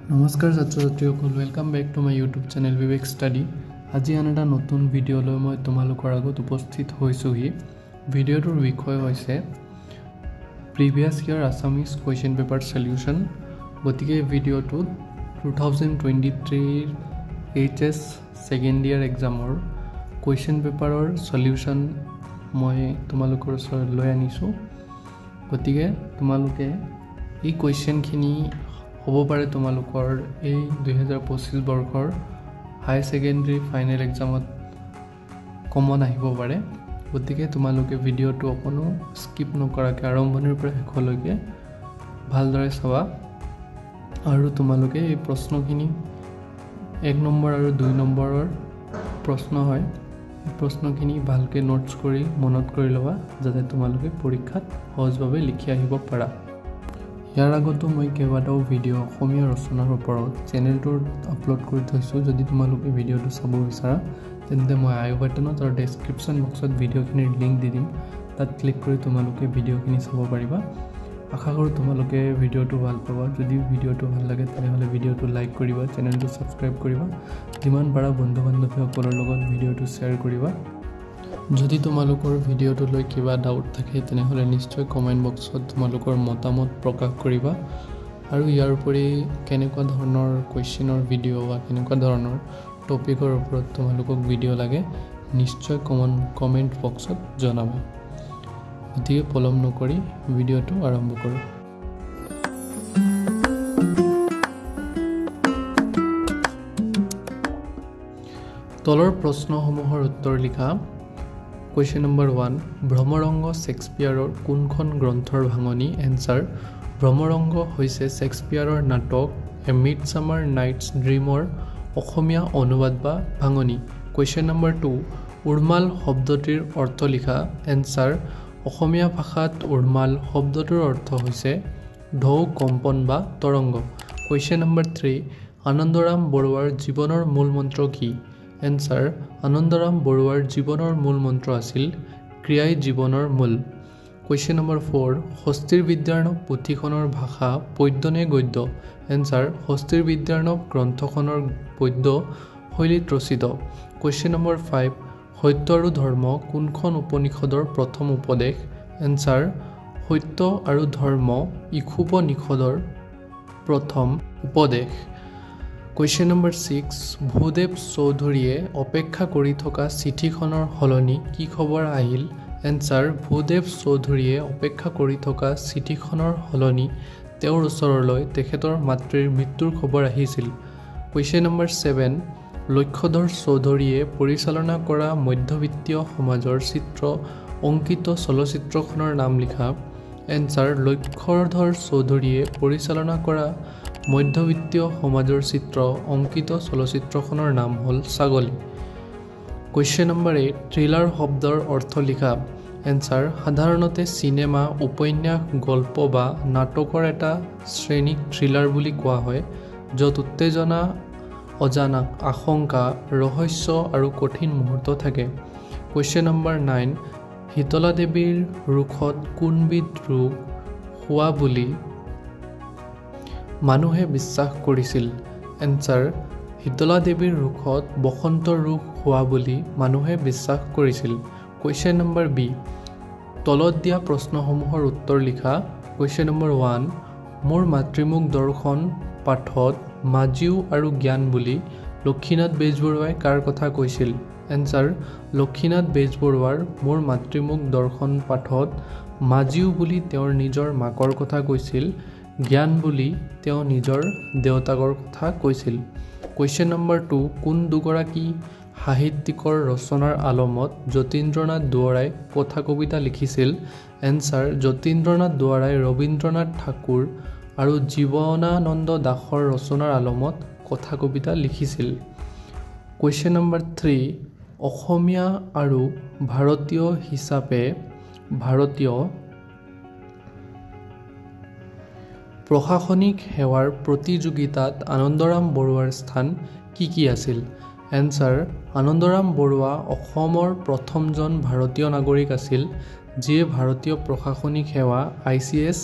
নমস্কাৰ ছাত্ৰ-ছাত্ৰীসকল, welcome back to my YouTube channel Vivek study. আজি আন এটা নতুন ভিডিঅ' লৈ মই তোমালোকৰ আগত উপস্থিত হৈছোহি। ভিডিঅ'টোৰ বিষয় হৈছে previous year Assamese question paper solution. গতিকে ভিডিঅ'টোত 2023 HS ছেকেণ্ড ইয়াৰ এক্সামৰ কুৱেশ্যন পেপাৰৰ সলিউশ্যন মই তোমালোকৰ ওচৰত লৈ আনিছোঁ। গতিকে তোমালোকে এই কুৱেশ্যনখিনি হ'ব পাৰে তোমালোকৰ এই 2025 বৰ্ষৰ হাই ছেকেণ্ডাৰী ফাইনেল এক্সামত কমন আহিব পাৰে। গতিকে তোমালোকে ভিডিঅ'টো অকণো স্কিপ নকৰাকৈ আৰম্ভণিৰ পৰা শেষলৈকে ভালদৰে চাবা আৰু তোমালোকে এই প্ৰশ্নখিনি 1 নম্বৰ আৰু 2 নম্বৰৰ প্ৰশ্ন হয়, এই প্ৰশ্নখিনি ভালকৈ নোটছ কৰি মনত কৰি ল'বা যাতে তোমালোকে পৰীক্ষাত সহজভাৱে লিখি আহিব পাৰা। ইয়াৰ আগতো মই কেইবাটাও ভিডিঅ' অসমীয়া ৰচনাৰ ওপৰত চেনেলটোত আপলোড কৰি থৈছোঁ। যদি তোমালোকে ভিডিঅ'টো চাব বিচাৰা তেন্তে মই আই বাটনত আৰু ডেছক্ৰিপশ্যন বক্সত ভিডিঅ'খিনিৰ লিংক দি দিম, তাত ক্লিক কৰি তোমালোকে ভিডিঅ'খিনি চাব পাৰিবা। আশা কৰোঁ তোমালোকে ভিডিঅ'টো ভাল পাবা। যদি ভিডিঅ'টো ভাল লাগে তেনেহ'লে ভিডিঅ'টো লাইক কৰিবা, চেনেলটো ছাবস্ক্ৰাইব কৰিবা, যিমান পাৰা বন্ধু বান্ধৱীসকলৰ লগত ভিডিঅ'টো শ্বেয়াৰ কৰিবা। যদি তোমালোকৰ ভিডিঅ'টোলৈ কিবা ডাউট থাকে তেনেহ'লে নিশ্চয় কমেণ্ট বক্সত তোমালোকৰ মতামত প্ৰকাশ কৰিবা। আৰু ইয়াৰ উপৰি কেনেকুৱা ধৰণৰ কুৱেশ্যনৰ ভিডিঅ' বা কেনেকুৱা ধৰণৰ টপিকৰ ওপৰত তোমালোকক ভিডিঅ' লাগে নিশ্চয় কমেণ্ট বক্সত জনাবা। গতিকে পলম নকৰি ভিডিঅ'টো আৰম্ভ কৰোঁ। তলৰ প্ৰশ্নসমূহৰ উত্তৰ লিখা। কুৱেশ্যন নম্বৰ 1, ভ্ৰমৰংগ শেক্সপিয়াৰৰ কোনখন গ্ৰন্থৰ ভাঙনি? এনচাৰ, ভ্ৰমৰংগ হৈছে শেক্সপিয়াৰৰ নাটক এ মিডছামাৰ নাইটছ ড্ৰিমৰ অসমীয়া অনুবাদ বা ভাঙনি। কুৱেশ্যন নম্বৰ 2, উৰ্মাল শব্দটিৰ অৰ্থ লিখা। এনচাৰ, অসমীয়া ভাষাত উৰ্মাল শব্দটোৰ অৰ্থ হৈছে ঢৌ, কম্পন বা তৰংগ। কুৱেশ্যন নম্বৰ 3, আনন্দৰাম বৰুৱাৰ জীৱনৰ মূল মন্ত্ৰ কি? এনচাৰ, আনন্দৰাম বৰুৱাৰ জীৱনৰ মূল মন্ত্ৰ আছিল ক্ৰিয়াই জীৱনৰ মূল। কুৱেশ্যন নম্বৰ 4, হস্তীৰ বিদ্যাৰ্ণৱ পুথিখনৰ ভাষা পদ্য নে গদ্য? এনচাৰ, হস্তীৰ বিদ্যাৰ্ণৱ গ্ৰন্থখনৰ পদ্য শৈলীত ৰচিত। কুৱেশ্যন নম্বৰ 5, সত্য আৰু ধৰ্ম কোনখন উপনিষদৰ প্ৰথম উপদেশ? এনচাৰ, সত্য আৰু ধৰ্ম ইষুপনিষদৰ প্ৰথম উপদেশ। কুৱেশ্যন নম্বৰ 6, ভূদেৱ চৌধুৰীয়ে অপেক্ষা কৰি থকা চিঠিখনৰ সলনি কি খবৰ আহিল? এনচাৰ, ভূদেৱ চৌধুৰীয়ে অপেক্ষা কৰি থকা চিঠিখনৰ সলনি তেওঁৰ ওচৰলৈ তেখেতৰ মাতৃৰ মৃত্যুৰ খবৰ আহিছিল। কুৱেশ্যন নম্বৰ 7, লক্ষ্যধৰ চৌধুৰীয়ে পৰিচালনা কৰা মধ্যবিত্তীয় সমাজৰ চিত্ৰ অংকিত চলচ্চিত্ৰখনৰ নাম লিখা। এনচাৰ, লক্ষ্যধৰ চৌধুৰীয়ে পৰিচালনা কৰা মধ্যবিত্তীয় সমাজৰ চিত্ৰ অংকিত চলচ্চিত্ৰখনৰ নাম হ'ল ছাগলী। কুৱেশ্যন নম্বৰ 8, থ্ৰিলাৰ শব্দৰ অৰ্থ লিখা। এনচাৰ, সাধাৰণতে চিনেমা, উপন্যাস, গল্প বা নাটকৰ এটা শ্ৰেণীক থ্ৰিলাৰ বুলি কোৱা হয়, য'ত উত্তেজনা, অজানা, আশংকা, ৰহস্য আৰু কঠিন মুহূৰ্ত থাকে। কুৱেশ্যন নম্বৰ 9, শীতলা দেৱীৰ ৰোষত কোনবিধ ৰোগ হোৱা বুলি মানুহে বিশ্বাস কৰিছিল? এনচাৰ, শীতলা দেৱীৰ ৰোষত বসন্ত ৰোগ হোৱা বুলি মানুহে বিশ্বাস কৰিছিল। কুৱেশ্যন নম্বৰ বি, তলত দিয়া প্ৰশ্নসমূহৰ উত্তৰ লিখা। কুৱেশ্যন নম্বৰ 1, মোৰ মাতৃমুখ দৰ্শন পাঠত মাজীও আৰু জ্ঞান বুলি লক্ষীনাথ বেজবৰুৱাই কাৰ কথা কৈছিল? এনচাৰ, লক্ষীনাথ বেজবৰুৱাৰ মোৰ মাতৃমুখ দৰ্শন পাঠত মাজীও বুলি তেওঁৰ নিজৰ মাকৰ কথা কৈছিল, জ্ঞান বুলি তেওঁ নিজৰ দেউতাকৰ কথা কৈছিল। কুৱেশ্যন নম্বৰ 2, কোন দুগৰাকী সাহিত্যিকৰ ৰচনাৰ আলমত যতীন্দ্ৰনাথ দুৱৰাই কথা কবিতা লিখিছিল? এনচাৰ, যতীন্দ্ৰনাথ দুৱৰাই ৰবীন্দ্ৰনাথ ঠাকুৰ আৰু জীৱনানন্দ দাসৰ ৰচনাৰ আলমত কথা কবিতা লিখিছিল। কুৱেশ্যন নম্বৰ 3, অসমীয়া আৰু ভাৰতীয় হিচাপে ভাৰতীয় প্ৰশাসনিক সেৱাৰ প্ৰতিযোগিতাত আনন্দৰাম বৰুৱাৰ স্থান কি কি আছিল? এনচাৰ, আনন্দৰাম বৰুৱা অসমৰ প্ৰথমজন ভাৰতীয় নাগৰিক আছিল যিয়ে ভাৰতীয় প্ৰশাসনিক সেৱা ICS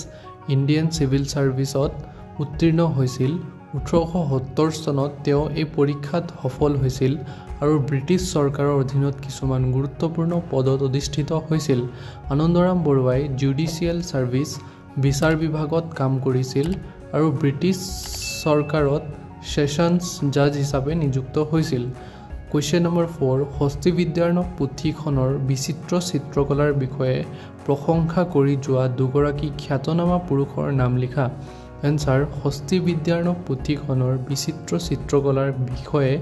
ইণ্ডিয়ান চিভিল ছাৰ্ভিচত উত্তীৰ্ণ হৈছিল 1870 চনত তেওঁ এই পৰীক্ষাত সফল হৈছিল আৰু ব্ৰিটিছ চৰকাৰৰ অধীনত কিছুমান গুৰুত্বপূৰ্ণ পদত অধিষ্ঠিত হৈছিল। আনন্দৰাম বৰুৱাই জুডিচিয়েল ছাৰ্ভিচ বিচাৰ বিভাগত কাম কৰিছিল আৰু ব্ৰিটিছ চৰকাৰত ছেছন্স জাজ হিচাপে নিযুক্ত হৈছিল। কুৱেশ্যন নম্বৰ 4 হস্তি বিদ্যাৰ্ণৱ পুথিখনৰ বিচিত্ৰ চিত্ৰকলাৰ বিষয়ে প্ৰশংসা কৰি যোৱা দুগৰাকী খ্যাতনামা পুৰুষৰ নাম লিখা। এনচাৰ হস্তি বিদ্যাৰ্ণৱ পুথিখনৰ বিচিত্ৰ চিত্ৰকলাৰ বিষয়ে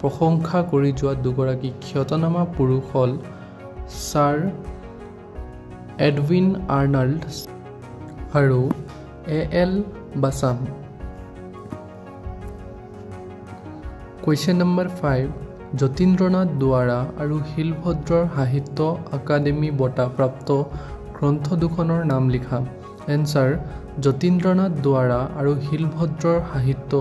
প্ৰশংসা কৰি যোৱা দুগৰাকী খ্যাতনামা পুৰুষ হ'ল ছাৰ এডউইন আৰ্নাল্ড আৰু এ.এল. বাছাম। কুৱেশ্যন নম্বৰ 5 যতীন্দ্ৰনাথ দুৱাৰা আৰু শিলভদ্ৰৰ সাহিত্য আকাডেমী বঁটা প্ৰাপ্ত গ্ৰন্থ দুখনৰ নাম লিখা। এনচাৰ যতীন্দ্ৰনাথ দুৱাৰা আৰু শিলভদ্ৰৰ সাহিত্য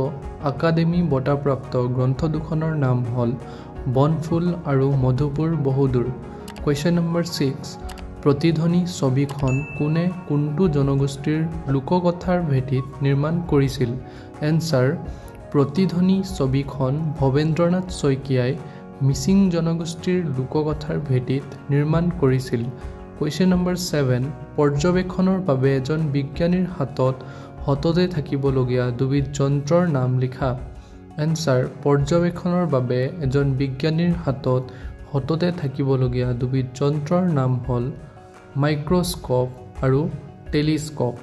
আকাডেমী বঁটা প্ৰাপ্ত গ্ৰন্থ দুখনৰ নাম হ'ল বনফুল আৰু মধুপুৰ বহুদূৰ। কুৱেশ্যন নম্বৰ 6 প্ৰতিধ্বনি ছবিখন কোনে কোনটো জনগোষ্ঠীৰ লোককথাৰ ভেটিত নিৰ্মাণ কৰিছিল। এনচাৰ প্ৰতিধ্বনি ছবিখন ভৱেন্দ্ৰনাথ শইকীয়াই মিচিং জনগোষ্ঠীৰ লোককথাৰ ভেটিত নিৰ্মাণ কৰিছিল। কুৱেশ্যন নম্বৰ 7 পৰ্যবেক্ষণৰ বাবে এজন বিজ্ঞানীৰ হাতত সততে থাকিবলগীয়া দুবিধ যন্ত্ৰৰ নাম লিখা। এনচাৰ পৰ্যবেক্ষণৰ বাবে এজন বিজ্ঞানীৰ হাতত সততে থাকিবলগীয়া দুবিধ যন্ত্ৰৰ নাম হ'ল মাইক্ৰস্কোপ আৰু টেলিস্কোপ।